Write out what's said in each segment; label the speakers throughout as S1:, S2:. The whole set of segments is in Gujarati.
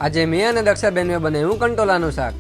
S1: આજે મેં અને દક્ષાબેન બનાવ્યું કંટોલાનું શાક.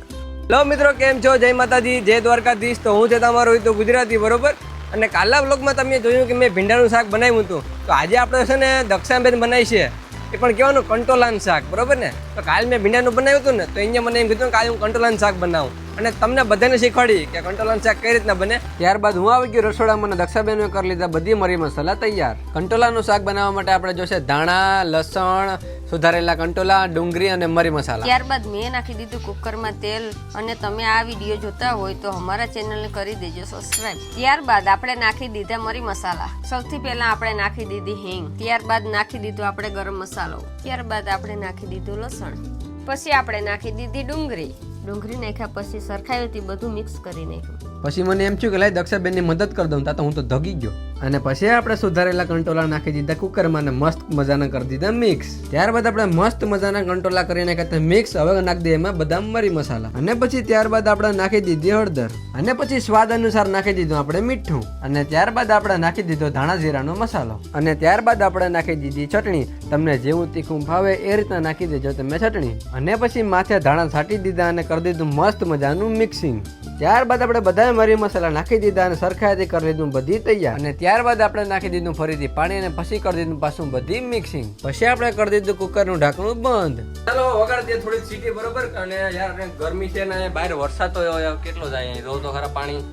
S1: હેલો મિત્રો, કેમ છો? જય માતાજી, જય દ્વારકાધીશ. તો હું છે તમારો તો ગુજરાતી, બરોબર. અને કાલના વ્લોગમાં તમે જોયું કે મેં ભીંડાનું શાક બનાવ્યું હતું. તો આજે આપણે છે ને દક્ષાબેન બનાવી છે, એ પણ કહેવાનું કંટોલાનું શાક, બરોબર ને. તો કાલ મેં ભીંડાનું બનાવ્યું હતું ને, તો અહીંયા મને એમ કીધું કે આજે હું કંટોલાનું શાક બનાવું અને તમને બધાને શીખવાડી કે કંટોલાનું શાક કઈ રીતના બને. ત્યારબાદ હું આવી ગયો રસોડામાં અને દક્ષાબેન કરી લીધા બધી મરી મસાલા તૈયાર. કંટોલાનું શાક બનાવવા માટે આપણે જોશે ધાણા, લસણ, સુધારેલા કંટોલા, ડુંગળી અને મરી મસાલા.
S2: ત્યારબાદ મેં નાખી દીધું કુકરમાં તેલ. અને તમે આ વિડીયો જોતા હોય તો અમારા ચેનલને કરી દેજો સબસ્ક્રાઇબ. ત્યારબાદ આપણે નાખી દીધા મરી મસાલા. સૌથી પહેલા આપણે નાખી દીધી હિંગ. ત્યારબાદ નાખી દીધું આપણે ગરમ મસાલો. ત્યારબાદ આપણે નાખી દીધું લસણ. પછી આપણે નાખી દીધી ડુંગળી. ડુંગળી નાખ્યા પછી સરખાઈથી બધું મિક્સ કરી નાખ્યું.
S1: પછી મને એમ થયું કે લાય દક્ષાબેનની મદદ કરી દઉં, તો હું તો ધગી ગયો. અને પછી આપણે સુધારેલા કંટોલા નાખી દીધા કુકરમાં અને મસ્ત મજાના કરી દીધા મિક્સ. ત્યારબાદ આપણે મસ્ત મજાના કંટોલા કરી નાખ્યા મિક્સ. હવે નાખી દઈએ એમાં બધા મરી મસાલા. અને પછી ત્યારબાદ આપણે નાખી દીધી હળદર. અને પછી સ્વાદ અનુસાર નાખી દીધું આપણે મીઠું. અને ત્યારબાદ આપણે નાખી દીધો ધાણા જીરાનો મસાલો. અને ત્યારબાદ આપણે નાખી દીધી ચટણી. તમને જેવું તીખું ભાવે એ રીતના નાખી દેજો તમે ચટણી. અને પછી માથે ધાણા છાંટી દીધા અને કરી દીધું મસ્ત મજાનું મિક્સિંગ. ત્યારબાદ આપણે બધા મરી મસાલા નાખી દીધા અને સરખાઈથી કરી દીધું બધી તૈયાર. અને ત્યારબાદ આપણે નાખી દીધું ફરીથી પાણી અને પછી કરી દીધું પાછું બધી મિક્સિંગ. પછી આપણે કરી દીધું કુકરનું ઢાંકણું બંધ. ચાલો વગાડી દે થોડી સીટી, બરોબર. અને યાર ગરમી છે ને બહાર વરસાદ તો કેટલો જાય, રોજ તો ખરા પાણી.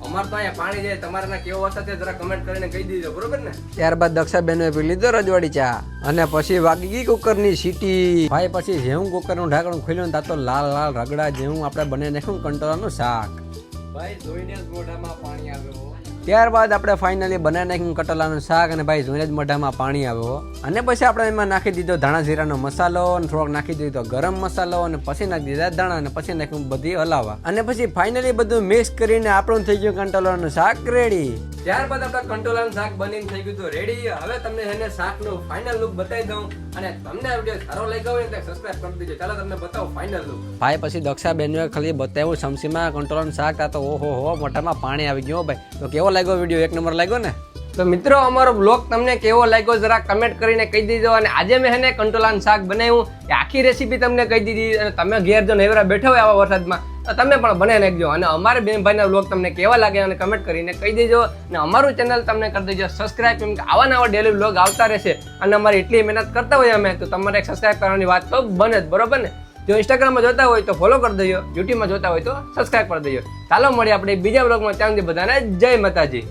S1: અમારે તો અહીંયા પાણી જાય, તમારે કેવો વરસાદ છે જરા કમેન્ટ કરીને કહી દીધો, બરોબર ને. ત્યારબાદ દક્ષાબેન પી લીધો રજવાડી ચા. અને પછી વાગી ગઈ કુકરની સીટી. ભાઈ પછી જેવું કુકરનું ઢાંકણું ખોલ્યું ને તો લાલ લાલ રગડા જેવું આપણે બને નાખ્યું કંટોલાનું શાક. ભાઈ જોઈને જ મોઢામાં પાણી આવ્યો. ત્યારબાદ આપણે ફાઇનલી બનાવી નાખ્યું કંટોલાનું શાક અને ભાઈ જોઈને જ મોઢામાં પાણી આવ્યો. અને પછી આપણે એમાં નાખી દીધો ધાણા જીરાનો મસાલો અને થોડોક નાખી દીધો ગરમ મસાલો અને પછી નાખી દીધા ધાણા અને પછી નાખ્યું બધી હલાવા. અને પછી ફાઇનલી બધું મિક્સ કરીને આપણું થઈ ગયું કંટોલાનું શાક રેડી. ત્યારબાદ આપણે કંટોલાનું શાક બનીને થઈ ગયું હતું રેડી. હવે તમને એને શાકનું ફાઇનલ લુક બતાવી દઉં. અને તમને આ વિડીયો સારો લાગ્યો હોય ને તો સબસ્ક્રાઇબ કરી દેજો. ચાલો તમને બતાવો ફાઇનલ લુક. ભાઈ પછી દક્ષાબેનને ખાલી બતાવ્યું સમસીમાં કંટોલાનું શાક. આ તો ઓહો હો મોઢામાં પાણી આવી ગયું ભાઈ. તો કેવો લાગ્યો વિડીયો? એક નંબર લાગ્યો ને? તો મિત્રો અમારો બ્લોગ તમને કેવો લાગ્યો જરા કમેન્ટ કરીને કહી દીધો. અને આજે મેં એને કંટોલાનું શાક બનાવ્યું એ આખી રેસીપી તમને કહી દીધી. અને તમે ઘેર જો નેવરા બેઠા હોય આવા વરસાદમાં તો તમે પણ બનાવી નાખજો. અને અમારે બેન ભાઈના બ્લોગ તમને કેવા લાગે અને કમેન્ટ કરીને કહી દેજો. અને અમારું ચેનલ તમને કરી દેજો સબસ્ક્રાઇબ, કેમ કે આવા નવા ડેલી બ્લોગ આવતા રહેશે. અને અમારે એટલી મહેનત કરતા હોય અમે, તો તમારે સબસ્ક્રાઇબ કરવાની વાત તો બને જ, બરોબર ને. જો ઇન્સ્ટાગ્રામમાં જોતા હોય તો ફોલો કરી દેજો, યુટ્યુબમાં જોતા હોય તો સબસ્ક્રાઇબ કરી દેજો. ચાલો મળીએ આપણે બીજા બ્લોગમાં. ત્યાં સુધી બધાને જય માતાજી.